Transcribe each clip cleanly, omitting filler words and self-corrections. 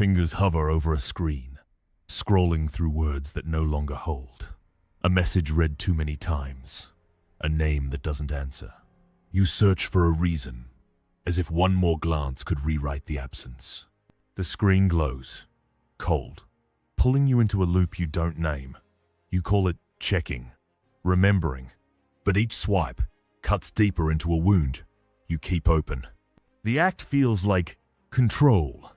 Fingers hover over a screen, scrolling through words that no longer hold. A message read too many times. A name that doesn't answer. You search for a reason, as if one more glance could rewrite the absence. The screen glows, cold, pulling you into a loop you don't name. You call it checking, remembering, but each swipe cuts deeper into a wound you keep open. The act feels like control,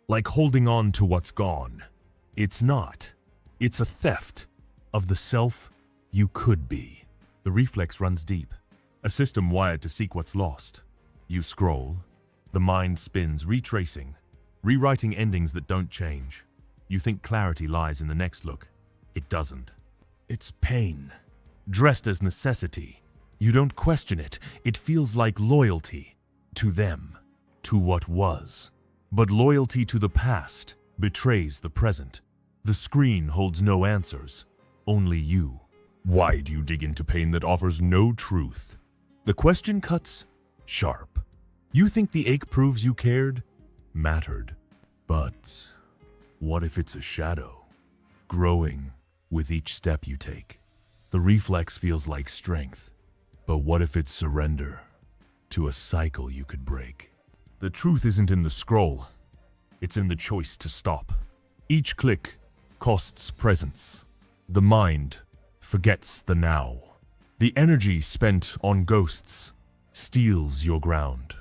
like holding on to what's gone. It's not. It's a theft of the self you could be. The reflex runs deep, a system wired to seek what's lost. You scroll, the mind spins, retracing, rewriting endings that don't change. You think clarity lies in the next look. It doesn't. It's pain, dressed as necessity. You don't question it. It feels like loyalty to them, to what was. But loyalty to the past betrays the present. The screen holds no answers, only you. Why do you dig into pain that offers no truth? The question cuts sharp. You think the ache proves you cared, mattered. But what if it's a shadow, growing with each step you take? The reflex feels like strength. But what if it's surrender to a cycle you could break? The truth isn't in the scroll. It's in the choice to stop. Each click costs presence. The mind forgets the now. The energy spent on ghosts steals your ground.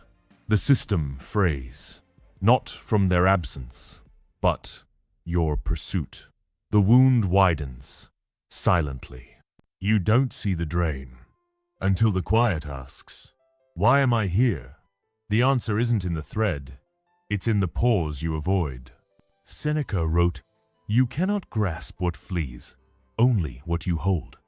The system frays, not from their absence, but your pursuit. The wound widens, silently. You don't see the drain, until the quiet asks, "Why am I here?" The answer isn't in the thread, it's in the pause you avoid. Seneca wrote, "You cannot grasp what flees, only what you hold."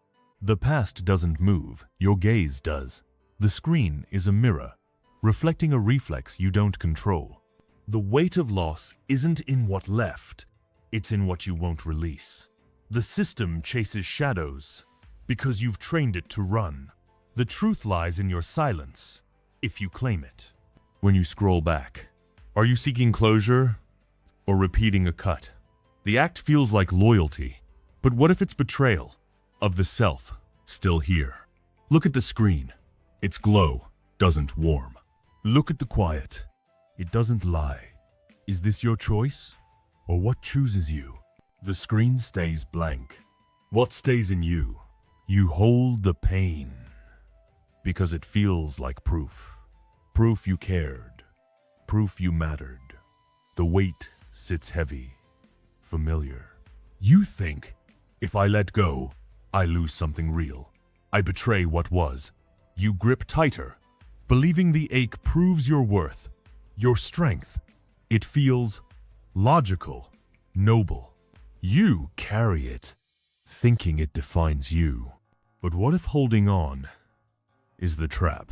The past doesn't move, your gaze does. The screen is a mirror, reflecting a reflex you don't control. The weight of loss isn't in what left, it's in what you won't release. The system chases shadows because you've trained it to run. The truth lies in your silence, if you claim it. When you scroll back, are you seeking closure or repeating a cut? The act feels like loyalty, but what if it's betrayal of the self still here? Look at the screen. Its glow doesn't warm. Look at the quiet. It doesn't lie. Is this your choice? Or what chooses you? The screen stays blank. What stays in you? You hold the pain because it feels like proof. Proof you cared. Proof you mattered. The weight sits heavy, familiar. You think, if I let go, I lose something real. I betray what was. You grip tighter, believing the ache proves your worth, your strength. It feels logical, noble. You carry it, thinking it defines you. But what if holding on is the trap?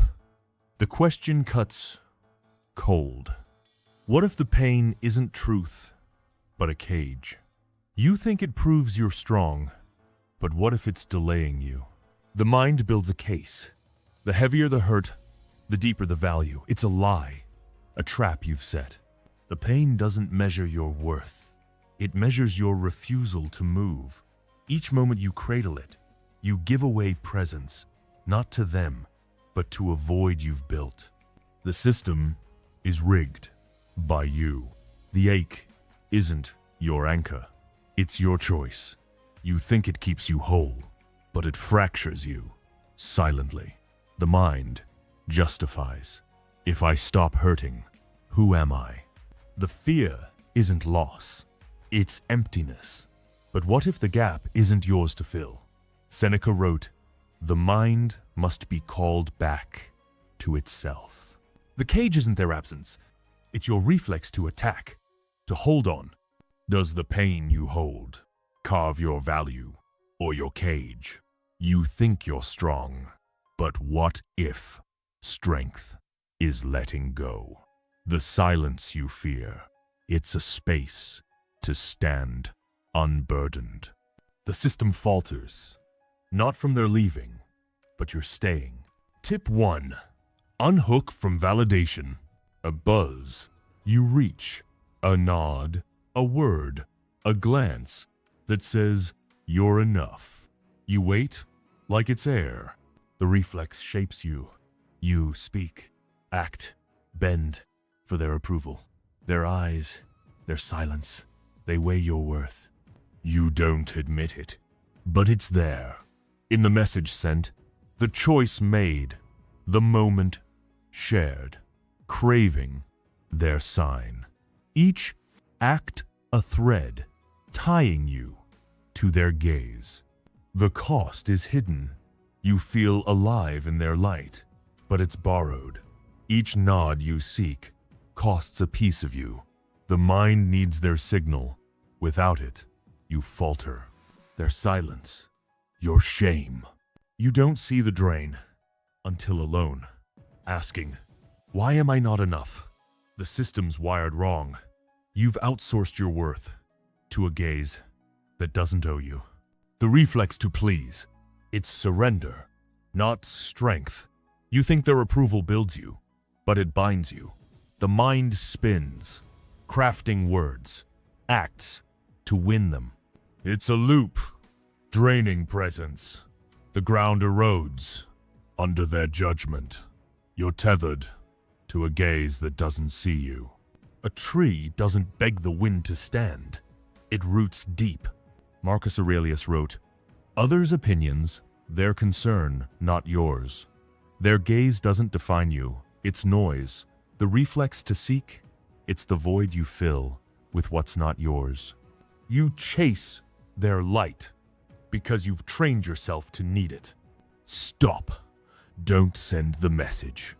The question cuts cold. What if the pain isn't truth, but a cage? You think it proves you're strong, but what if it's delaying you? The mind builds a case. The heavier the hurt, the deeper the value. It's a lie, a trap you've set. The pain doesn't measure your worth. It measures your refusal to move. Each moment you cradle it, you give away presence, not to them, but to a void you've built. The system is rigged by you. The ache isn't your anchor. It's your choice. You think it keeps you whole, but it fractures you silently. The mind justifies. If I stop hurting, who am I? The fear isn't loss, it's emptiness. But what if the gap isn't yours to fill? Seneca wrote, "The mind must be called back to itself." The cage isn't their absence. It's your reflex to attack, to hold on. Does the pain you hold carve your value or your cage? You think you're strong, but what if strength is letting go? The silence you fear, it's a space to stand unburdened. The system falters, not from their leaving, but your staying. Tip 1. Unhook from validation. A buzz. You reach. A nod. A word, a glance that says, "You're enough." You wait like it's air. The reflex shapes you. You speak, act, bend for their approval. Their eyes, their silence, they weigh your worth. You don't admit it, but it's there. In the message sent, the choice made, the moment shared, craving their sign. Each act a thread, tying you to their gaze. The cost is hidden. You feel alive in their light, but it's borrowed. Each nod you seek costs a piece of you. The mind needs their signal. Without it, you falter. Their silence, your shame. You don't see the drain until alone, asking, "Why am I not enough?" The system's wired wrong. You've outsourced your worth to a gaze that doesn't owe you. The reflex to please, it's surrender, not strength. You think their approval builds you, but it binds you. The mind spins, crafting words, acts to win them. It's a loop, draining presence. The ground erodes under their judgment. You're tethered to a gaze that doesn't see you. A tree doesn't beg the wind to stand. It roots deep. Marcus Aurelius wrote, "Others' opinions, their concern, not yours. Their gaze doesn't define you, it's noise. The reflex to seek, it's the void you fill with what's not yours." You chase their light because you've trained yourself to need it. Stop. Don't send the message.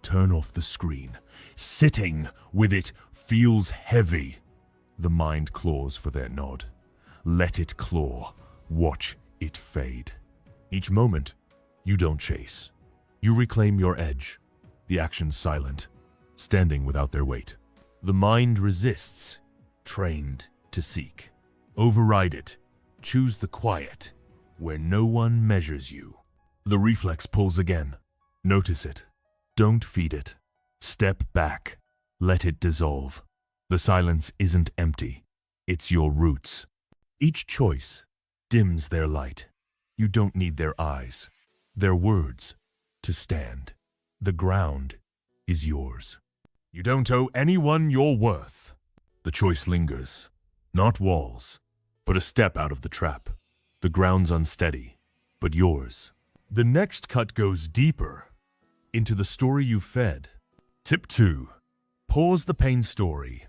Turn off the screen. Sitting with it feels heavy. The mind claws for their nod. Let it claw. Watch it fade. Each moment, you don't chase. You reclaim your edge. The action's silent, standing without their weight. The mind resists, trained to seek. Override it. Choose the quiet, where no one measures you. The reflex pulls again. Notice it. Don't feed it. Step back. Let it dissolve. The silence isn't empty. It's your roots. Each choice dims their light. You don't need their eyes, their words, to stand. The ground is yours. You don't owe anyone your worth. The choice lingers. Not walls, but a step out of the trap. The ground's unsteady, but yours. The next cut goes deeper into the story you fed. Tip 2. Pause the pain story.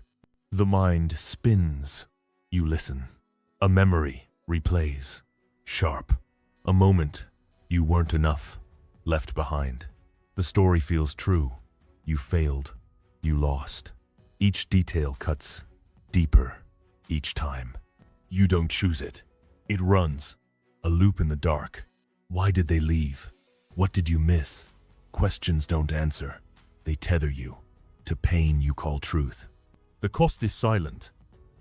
The mind spins. You listen. A memory replays. Sharp. A moment you weren't enough. Left behind. The story feels true. You failed. You lost. Each detail cuts deeper each time. You don't choose it. It runs. A loop in the dark. Why did they leave? What did you miss? Questions don't answer. They tether you to pain you call truth. The cost is silent.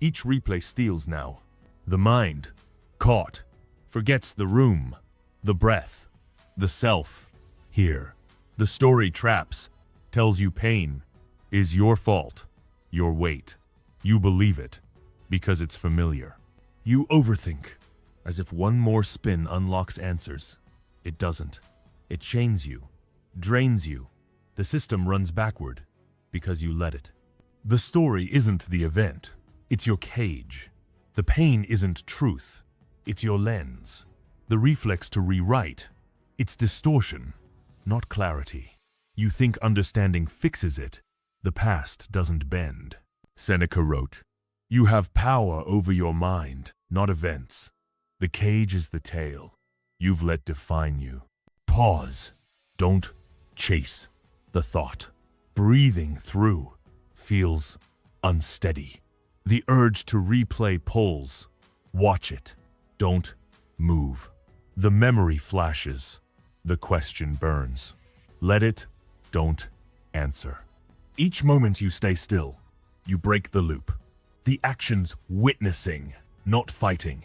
Each replay steals now. The mind, caught, forgets the room, the breath, the self. Here, the story traps, tells you pain is your fault, your weight. You believe it because it's familiar. You overthink, as if one more spin unlocks answers. It doesn't. It chains you, drains you. The system runs backward because you let it. The story isn't the event. It's your cage. The pain isn't truth. It's your lens. The reflex to rewrite. It's distortion, not clarity. You think understanding fixes it. The past doesn't bend. Seneca wrote, "You have power over your mind, not events. The cage is the tail you've let define you." Pause. Don't chase the thought. Breathing through feels unsteady. The urge to replay pulls. Watch it. Don't move. The memory flashes. The question burns. Let it. Don't answer. Each moment you stay still, you break the loop. The action's witnessing, not fighting.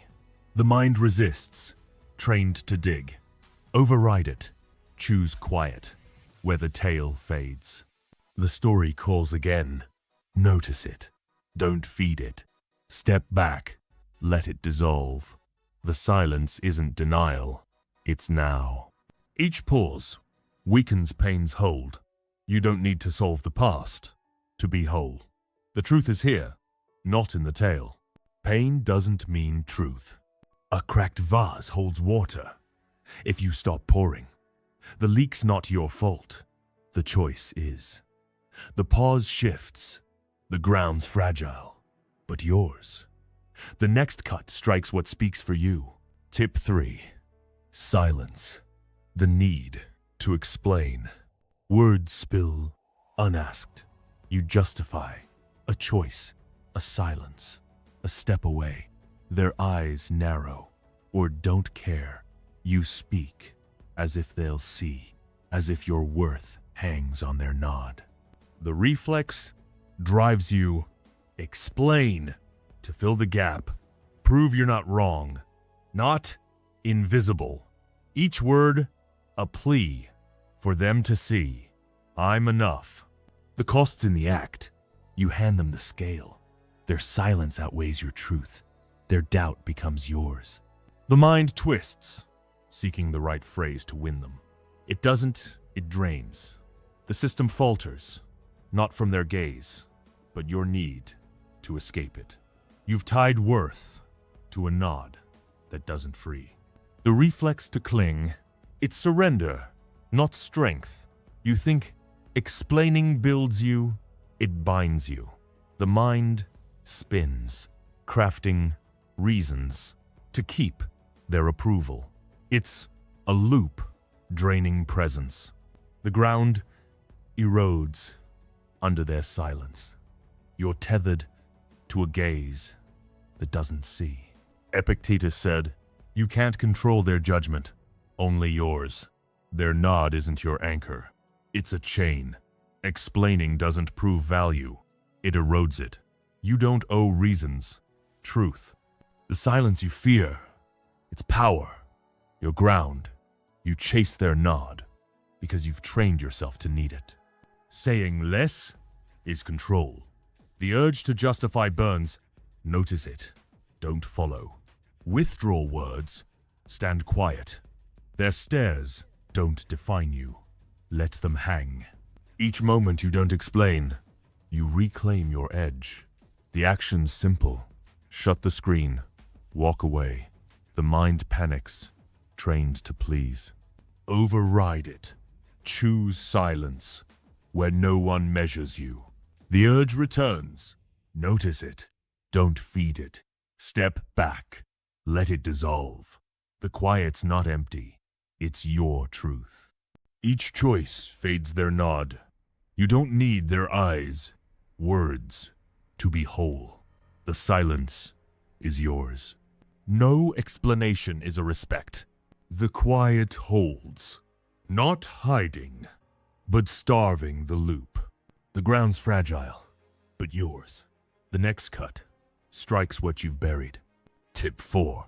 The mind resists, trained to dig. Override it. Choose quiet, where the tale fades. The story calls again. Notice it. Don't feed it. Step back. Let it dissolve. The silence isn't denial. It's now. Each pause weakens pain's hold. You don't need to solve the past to be whole. The truth is here, not in the tale. Pain doesn't mean truth. A cracked vase holds water. If you stop pouring, the leak's not your fault. The choice is. The pause shifts. The ground's fragile, but yours. The next cut strikes what speaks for you. Tip 3. Silence. The need to explain. Words spill unasked. You justify a choice, a silence, a step away. Their eyes narrow or don't care. You speak as if they'll see, as if your worth hangs on their nod. The reflex drives you. Explain to fill the gap. Prove you're not wrong, not invisible. Each word a plea for them to see. I'm enough. The cost's in the act. You hand them the scale. Their silence outweighs your truth. Their doubt becomes yours. The mind twists, seeking the right phrase to win them. It doesn't, it drains. The system falters, not from their gaze, but your need to escape it. You've tied worth to a nod that doesn't free. The reflex to cling, it's surrender, not strength. You think explaining builds you, it binds you. The mind spins, crafting reasons to keep their approval. It's a loop, draining presence. The ground erodes under their silence. You're tethered to a gaze that doesn't see. Epictetus said, "You can't control their judgment, only yours. Their nod isn't your anchor. It's a chain. Explaining doesn't prove value. It erodes it. You don't owe reasons, truth. The silence you fear, it's power. Your ground. You chase their nod because you've trained yourself to need it. Saying less is control. The urge to justify burns. Notice it. Don't follow. Withdraw words. Stand quiet. Their stares don't define you. Let them hang. Each moment you don't explain, you reclaim your edge. The action's simple. Shut the screen. Walk away. The mind panics, trained to please. Override it. Choose silence, where no one measures you. The urge returns. Notice it. Don't feed it. Step back. Let it dissolve. The quiet's not empty. It's your truth. Each choice fades their nod. You don't need their eyes, words, to be whole. The silence is yours. No explanation is a respect. The quiet holds, not hiding, but starving the loop. The ground's fragile, but yours. The next cut strikes what you've buried. Tip 4.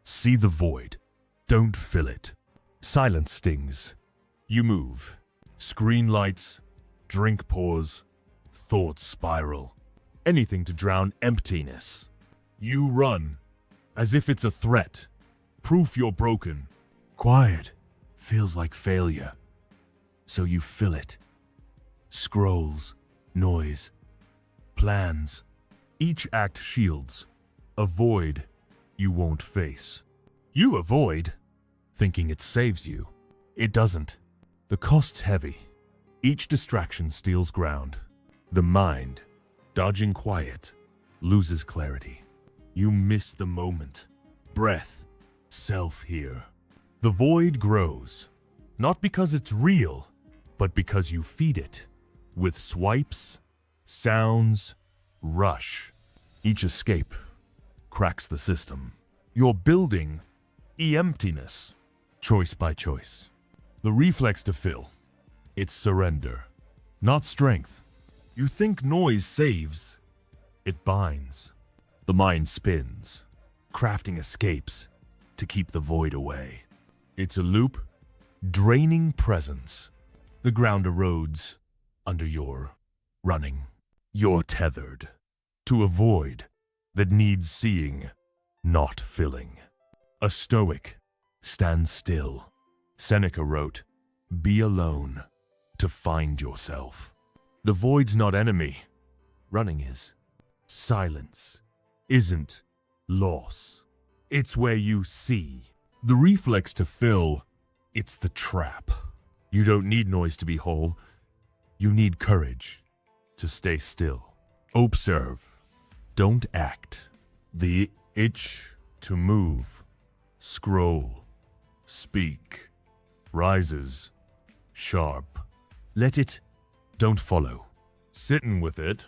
See the void. Don't fill it. Silence stings. You move. Screen lights, drink pours, thoughts spiral. Anything to drown emptiness. You run, as if it's a threat. Proof you're broken. Quiet feels like failure. So you fill it. Scrolls, noise, plans. Each act shields. A void you won't face. You avoid, thinking it saves you. It doesn't. The cost's heavy. Each distraction steals ground. The mind, dodging quiet, loses clarity. You miss the moment. Breath, self here. The void grows, not because it's real, but because you feed it. With swipes, sounds, rush. Each escape cracks the system. You're building emptiness, choice by choice. The reflex to fill. It's surrender, not strength. You think noise saves. It binds. The mind spins, crafting escapes to keep the void away. It's a loop, draining presence. The ground erodes under your running. You're tethered to a void that needs seeing, not filling. A Stoic stands still. Seneca wrote, "Be alone to find yourself." The void's not enemy. Running is. Silence isn't loss. It's where you see. The reflex to fill, it's the trap. You don't need noise to be whole. You need courage to stay still. Observe. Don't act. The itch to move, scroll, speak, rises, sharp. Let it, don't follow. Sitting with it,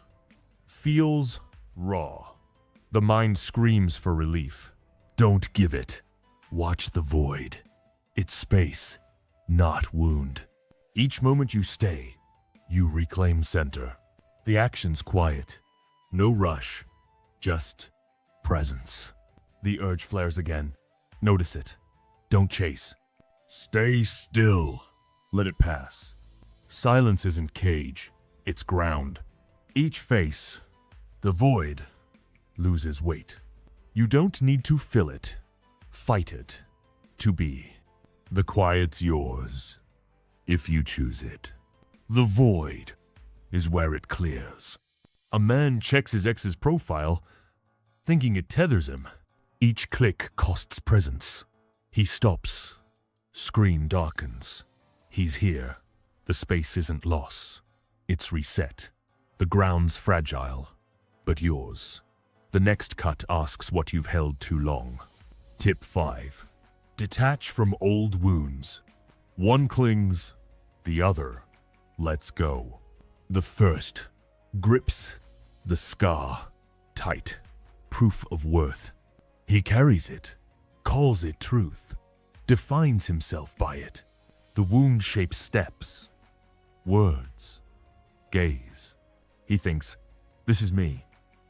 feels raw. The mind screams for relief. Don't give it. Watch the void. It's space, not wound. Each moment you stay, you reclaim center. The action's quiet. No rush, just presence. The urge flares again. Notice it. Don't chase. Stay still. Let it pass. Silence isn't cage, it's ground. Each face, the void, loses weight. You don't need to fill it. Fight it. To be. The quiet's yours, if you choose it. The void is where it clears. A man checks his ex's profile, thinking it tethers him. Each click costs presence. He stops. Screen darkens. He's here. The space isn't loss. It's reset. The ground's fragile, but yours. The next cut asks what you've held too long. Tip 5. Detach from old wounds. One clings, the other lets go. The first grips the scar tight, proof of worth. He carries it, calls it truth, defines himself by it. The wound shapes steps, words, gaze. He thinks, this is me,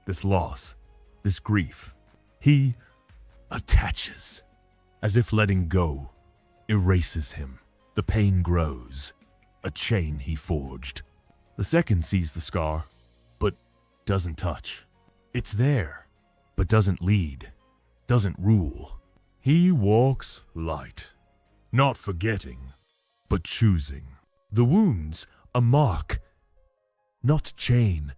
this loss, this grief. He attaches, as if letting go erases him. The pain grows, a chain he forged. The second sees the scar, but doesn't touch. It's there, but doesn't lead, doesn't rule. He walks light, not forgetting, but choosing. The wound's a mark, not chain,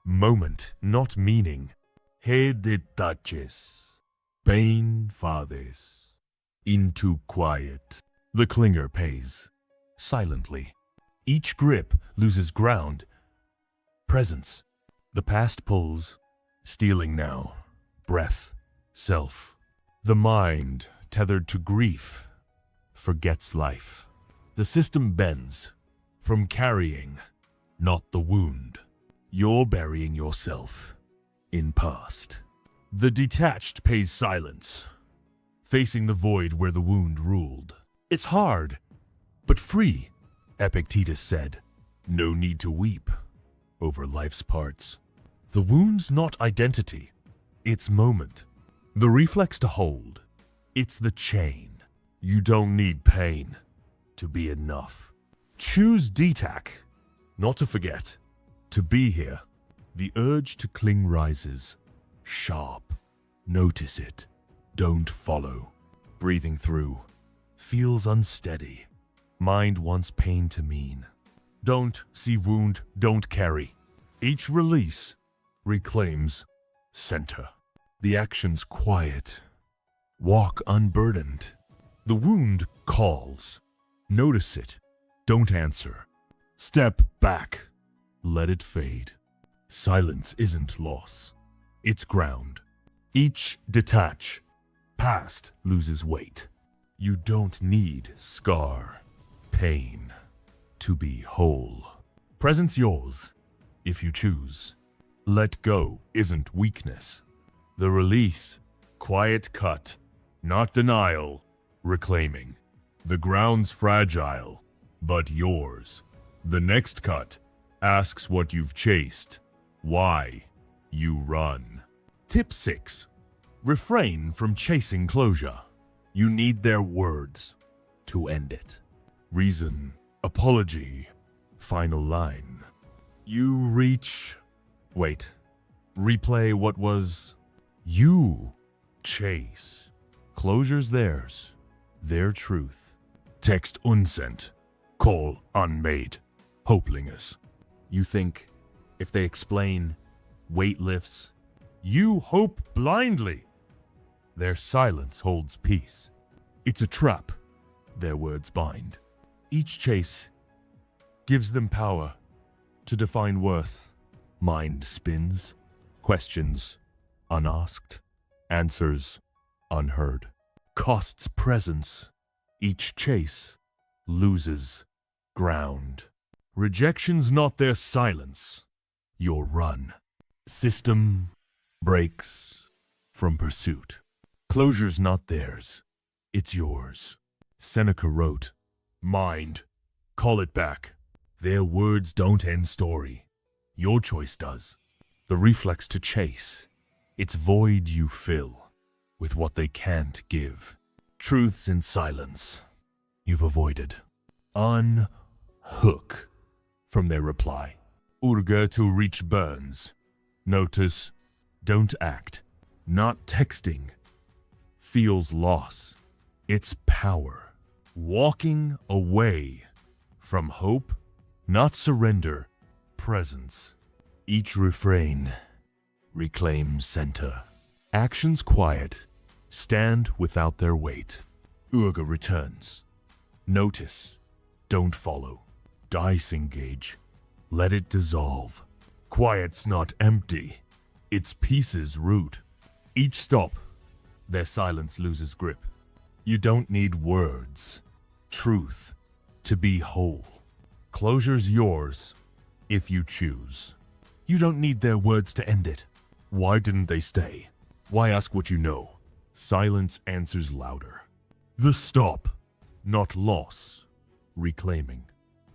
moment, not meaning. He detaches, pain fades into quiet. The clinger pays, silently. Each grip loses ground, presence. The past pulls, stealing now, breath, self. The mind, tethered to grief, forgets life. The system bends, from carrying, not the wound. You're burying yourself in past. The detached pays silence, facing the void where the wound ruled. It's hard, but free, Epictetus said. No need to weep over life's parts. The wound's not identity, it's moment. The reflex to hold, it's the chain. You don't need pain to be enough. Choose detac, not to forget, to be here. The urge to cling rises, sharp. Notice it, don't follow. Breathing through, feels unsteady. Mind wants pain to mean. Don't see wound, don't carry. Each release reclaims center. The action's quiet. Walk unburdened. The wound calls. Notice it, don't answer. Step back, let it fade. Silence isn't loss, it's ground. Each detach, past loses weight. You don't need scar, pain, to be whole. Present's yours, if you choose. Let go isn't weakness. The release, quiet cut, not denial, reclaiming. The ground's fragile, but yours. The next cut asks what you've chased, why you run. Tip 6. Refrain from chasing closure. You need their words to end it. Reason, apology, final line. You reach... Wait. Replay what was You chase. Closure's theirs. Their truth. Text unsent. Call unmade. Hopeliness. You think if they explain weight lifts, you hope blindly. Their silence holds peace. It's a trap. Their words bind. Each chase gives them power to define worth. Mind spins. Questions unasked. Answers unheard. Costs presence. Each chase loses ground. Rejection's not their silence. Your run. System breaks from pursuit. Closure's not theirs. It's yours. Seneca wrote, "Mind, call it back. Their words don't end story. Your choice does. The reflex to chase. It's void you fill with what they can't give. Truths in silence you've avoided. Unhook from their reply. Urge to reach burns. Notice, don't act. Not texting. Feels loss. It's power. Walking away from hope, not surrender. Presence. Each refrain reclaims center. Actions quiet. Stand without their weight. Urga returns. Notice. Don't follow. Dice engage. Let it dissolve. Quiet's not empty. Its pieces root. Each stop, their silence loses grip. You don't need words. Truth. To be whole. Closure's yours, if you choose. You don't need their words to end it. Why didn't they stay? Why ask what you know? Silence answers louder. The stop, not loss, reclaiming.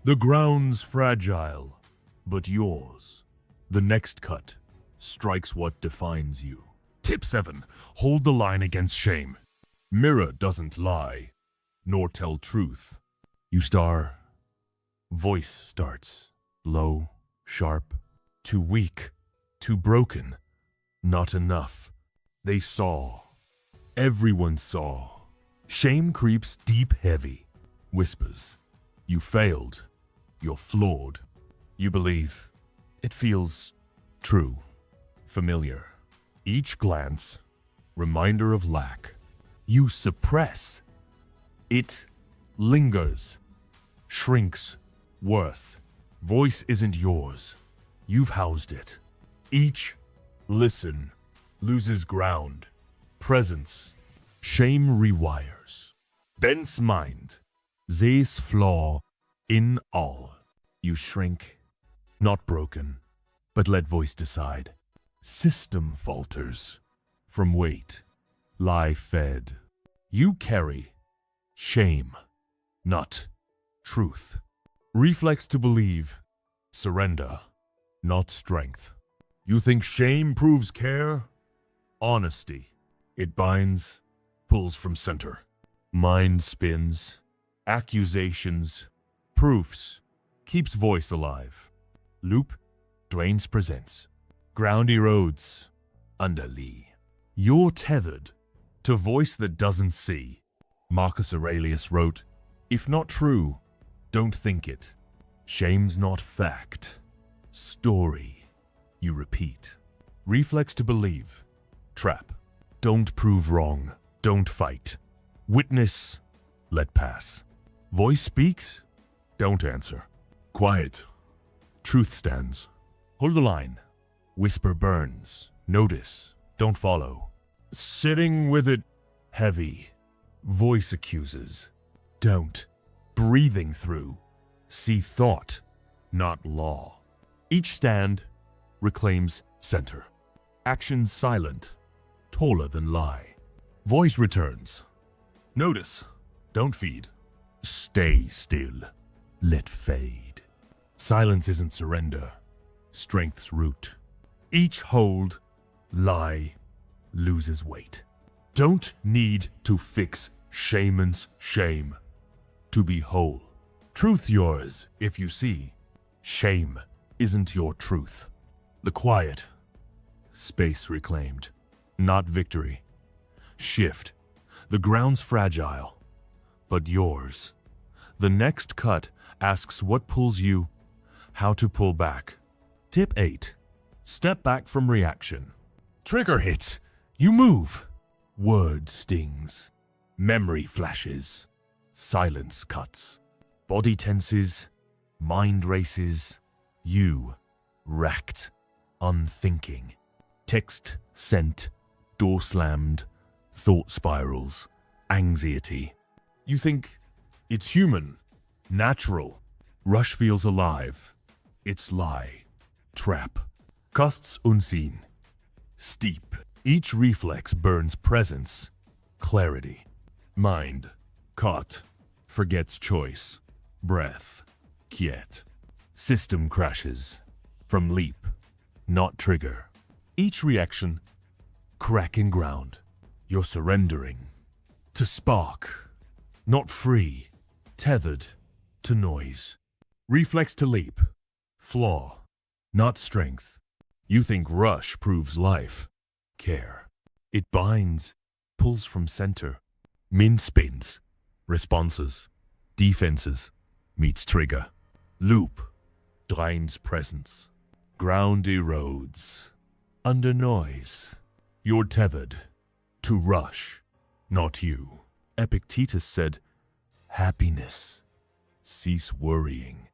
The ground's fragile, but yours. The next cut strikes what defines you. Tip 7. Hold the line against shame. Mirror doesn't lie, nor tell truth. You star. Voice starts. Low, sharp, too weak, too broken. Not enough. They saw. Everyone saw. Shame creeps deep heavy. Whispers. You failed. You're flawed. You believe. It feels true. Familiar. Each glance, reminder of lack. You suppress. It lingers. Shrinks. Worth. Voice isn't yours. You've housed it. Each listen loses ground. Presence. Shame rewires. Bends mind. Sees flaw in all. You shrink. Not broken, but let voice decide. System falters. From weight. Lie fed. You carry shame, not truth. Reflex to believe. Surrender, not strength. You think shame proves care? Honesty. It binds, pulls from center. Mind spins. Accusations. Proofs. Keeps voice alive. Loop, drains presents. Ground erodes. Under lee. You're tethered to voice that doesn't see. Marcus Aurelius wrote, "If not true, don't think it. Shame's not fact. Story. You repeat. Reflex to believe. Trap. Don't prove wrong. Don't fight. Witness. Let pass. Voice speaks. Don't answer. Quiet. Truth stands. Hold the line. Whisper burns. Notice. Don't follow. Sitting with it. Heavy. Voice accuses. Don't. Breathing through. See thought, not law. Each stand reclaims center. Action silent. Taller than lie. Voice returns. Notice. Don't feed. Stay still. Let fade. Silence isn't surrender. Strength's root. Each hold, lie, loses weight. Don't need to fix shaman's shame. To be whole. Truth yours if you see. Shame isn't your truth. The quiet. Space reclaimed. not victory. Shift. The ground's fragile, but yours. The next cut asks what pulls you, how to pull back. Tip 8. Step back from reaction. Trigger hits. You move. Word stings. Memory flashes. Silence cuts. Body tenses. Mind races. You, racked, unthinking. Text sent. Door slammed. Thought spirals. Anxiety. You think it's human, natural. Rush feels alive. It's lie. Trap. Costs unseen. Steep. Each reflex burns presence. Clarity. Mind. Caught. Forgets choice. Breath. Quiet. System crashes. From leap. Not trigger. Each reaction. Crack in ground. You're surrendering. To spark. Not free. Tethered. To noise. Reflex to leap. Flaw. Not strength. You think rush proves life. Care. It binds. Pulls from center. Min spins. Responses. Defenses. Meets trigger. Loop. Drains presence. Ground erodes. Under noise. You're tethered. To rush. Not you. Epictetus said, happiness. Cease worrying.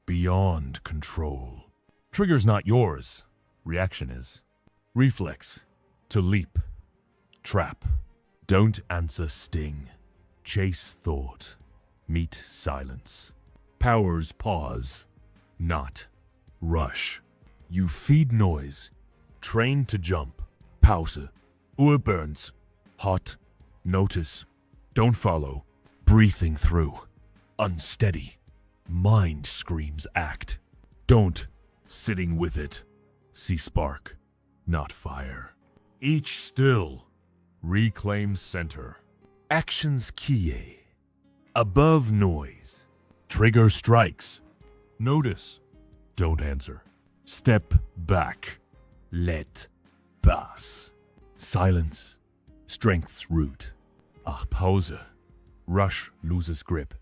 Beyond control. Trigger's not yours. Reaction is. Reflex. To leap. Trap. Don't answer sting. Chase thought. Meet silence. Powers pause. Not. Rush. You feed noise. Train to jump. Pause. Uhr burns. Hot. Notice. Don't follow. Breathing through. Unsteady. Mind screams act. Don't. Sitting with it. See spark. Not fire. Each still. Reclaims center. Actions kie. Above noise. Trigger strikes. Notice. Don't answer. Step back. Let pass. Silence. Strength's root. Pause. Rush loses grip.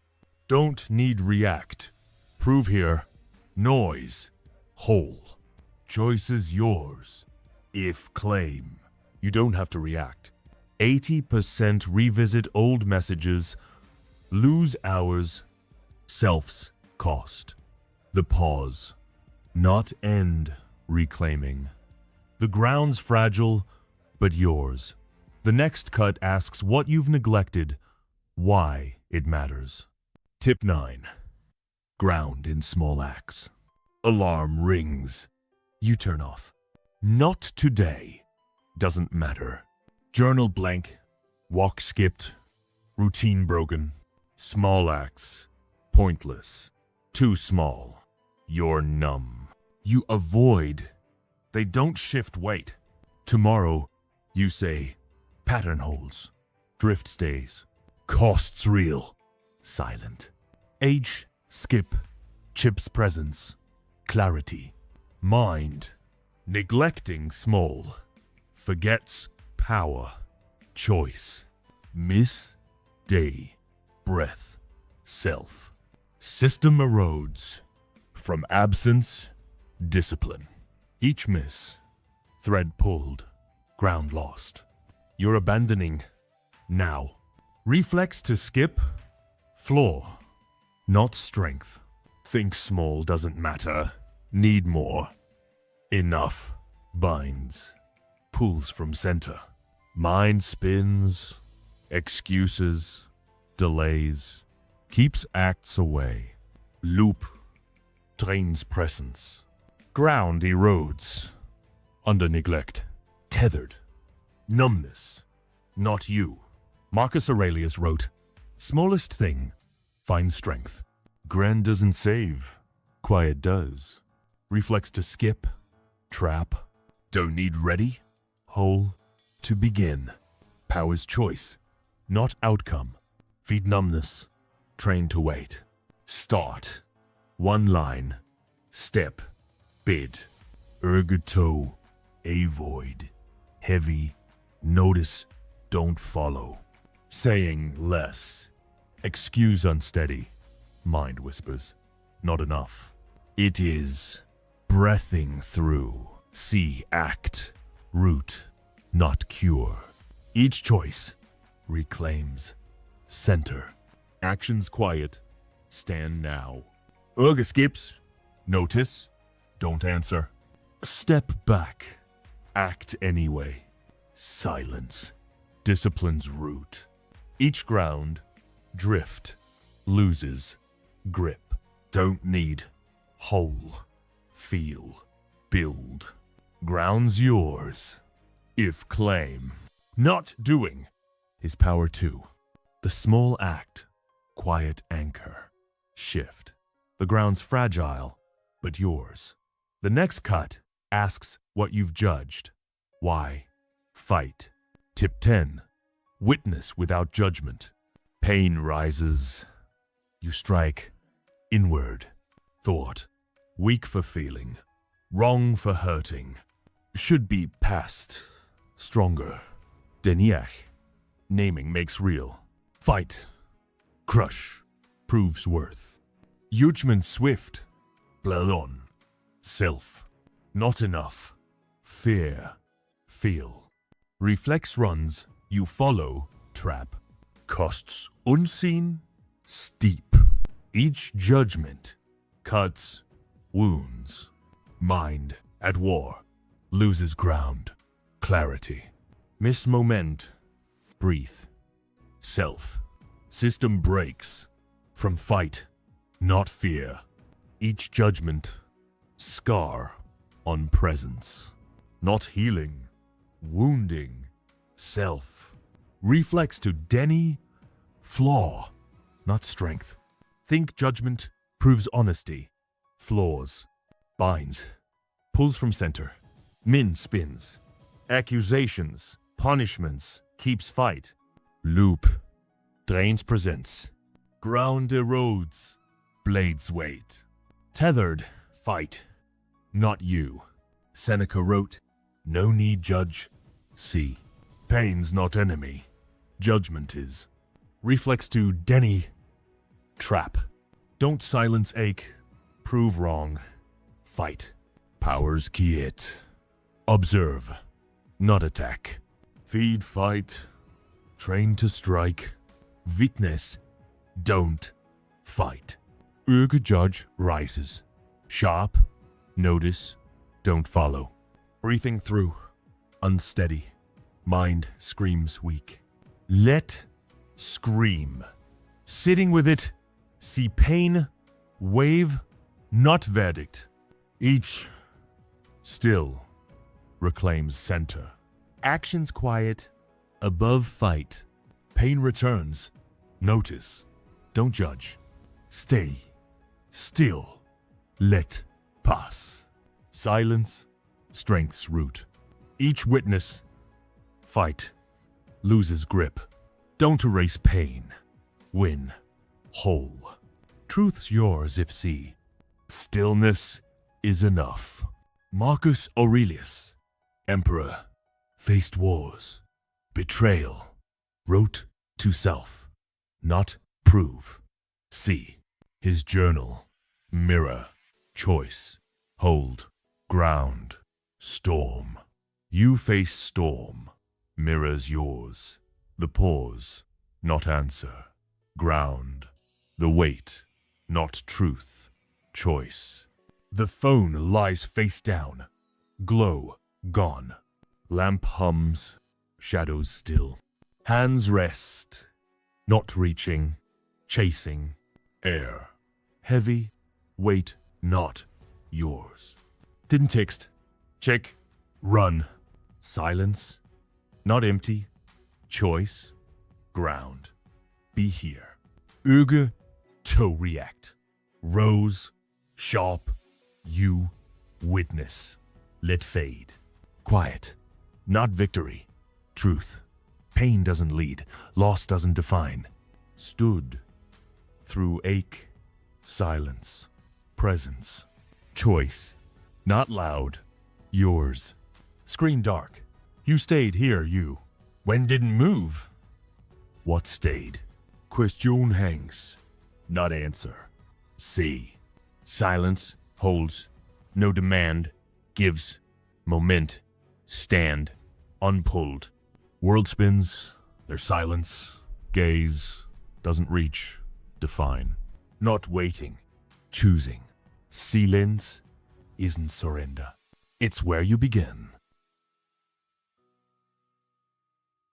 Don't need react. Prove here. Noise. Whole. Choice is yours. If claim. You don't have to react. 80% revisit old messages. Lose hours. Self's cost. The pause. Not end reclaiming. The ground's fragile, but yours. The next cut asks what you've neglected, why it matters. Tip 9. Ground in small acts. Alarm rings. You turn off. Not today. Doesn't matter. Journal blank. Walk skipped. Routine broken. Small acts. Pointless. Too small. You're numb. You avoid. They don't shift weight. Tomorrow, you say, pattern holds. Drift stays. Costs real. Silent. Age, skip. Chip's presence. Clarity. Mind. Neglecting small. Forgets power. Choice. Miss. Day. Breath. Self. System erodes. From absence. Discipline. Each miss. Thread pulled. Ground lost. You're abandoning. Now. Reflex to skip. Flaw. Not strength. Think small doesn't matter. Need more. Enough. Binds. Pulls from center. Mind spins. Excuses. Delays. Keeps acts away. Loop. Drains presence. Ground erodes. Under neglect. Tethered. Numbness. Not you. Marcus Aurelius wrote, smallest thing finds strength. Grand doesn't save. Quiet does. Reflex to skip. Trap. Don't need ready. Whole. To begin. Power's choice. Not outcome. Feed numbness. Train to wait. Start. One line. Step. Bid. Ergoto. Avoid. Heavy. Notice, don't follow. Saying less. Excuse unsteady. Mind whispers. Not enough. It is breathing through. See, act. Root, not cure. Each choice reclaims center. Actions quiet. Stand now. Urga skips. Notice. Don't answer. Step back. Act anyway. Silence. Discipline's root. Each ground, drift, loses, grip. Don't need. Whole. Feel. Build. Ground's yours. If claim. Not doing. Is power too. The small act. Quiet anchor. Shift. The ground's fragile, but yours. The next cut asks what you've judged. Why? Fight. Tip 10. Witness without judgment. Pain rises. You strike. Inward. Thought. Weak for feeling. Wrong for hurting. Should be past. Stronger. Deniach. Naming makes real. Fight. Crush. Proves worth. Judgment swift. Blood on. Self. Not enough. Fear. Feel. Reflex runs. You follow. Trap. Costs unseen. Steep. Each judgment. Cuts. Wounds. Mind. At war. Loses ground. Clarity. Miss moment. Breathe. Self. System breaks. From fight. Not fear. Each judgment. Scar. On presence. Not healing. Wounding. Self. Reflex to Denny. Flaw. Not strength. Think judgment. Proves honesty. Flaws. Binds. Pulls from center. Min spins. Accusations. Punishments. Keeps fight. Loop. Drains presents. Ground erodes. Blades wait. Tethered. Fight. Not you. Seneca wrote, no need judge. See. Pain's not enemy. Judgment is. Reflex to Denny. Trap. Don't silence ache. Prove wrong. Fight. Powers key it. Observe. Not attack. Feed fight. Train to strike. Witness. Don't fight. Urge judge rises. Sharp. Notice. Don't follow. Breathing through. Unsteady. Mind screams weak. Let scream. Sitting with it. See pain. Wave. Not verdict. Each still reclaims center. Actions quiet. Above fight. Pain returns. Notice. Don't judge. Stay. Still. Let pass. Silence. Strength's root. Each witness. Fight. Loses grip. Don't erase pain. Win. Whole. Truth's yours if see. Stillness is enough. Marcus Aurelius, Emperor, faced wars. Betrayal. Wrote to self. Not prove. See. His journal. Mirror. Choice. Hold. Ground. Storm. You face storm. Mirrors yours. The pause. Not answer. Ground. The weight. Not truth. Choice. The phone lies face down. Glow. Gone. Lamp hums. Shadows still. Hands rest. Not reaching. Chasing. Air. Heavy. Weight. Not yours. Didn't text. Check. Run. Silence. Not empty. Choice. Ground. Be here. Urge. To react. Rose. Sharp. You. Witness. Let fade. Quiet. Not victory. Truth. Pain doesn't lead. Loss doesn't define. Stood. Through ache. Silence. Presence. Choice. Not loud. Yours. Screen dark. You stayed here, you. When didn't move? What stayed? Question hangs. Not answer. See. Silence holds. No demand. Gives. Moment. Stand. Unpulled. World spins. Their silence. Gaze. Doesn't reach. Define. Not waiting. Choosing. Silence isn't surrender. It's where you begin.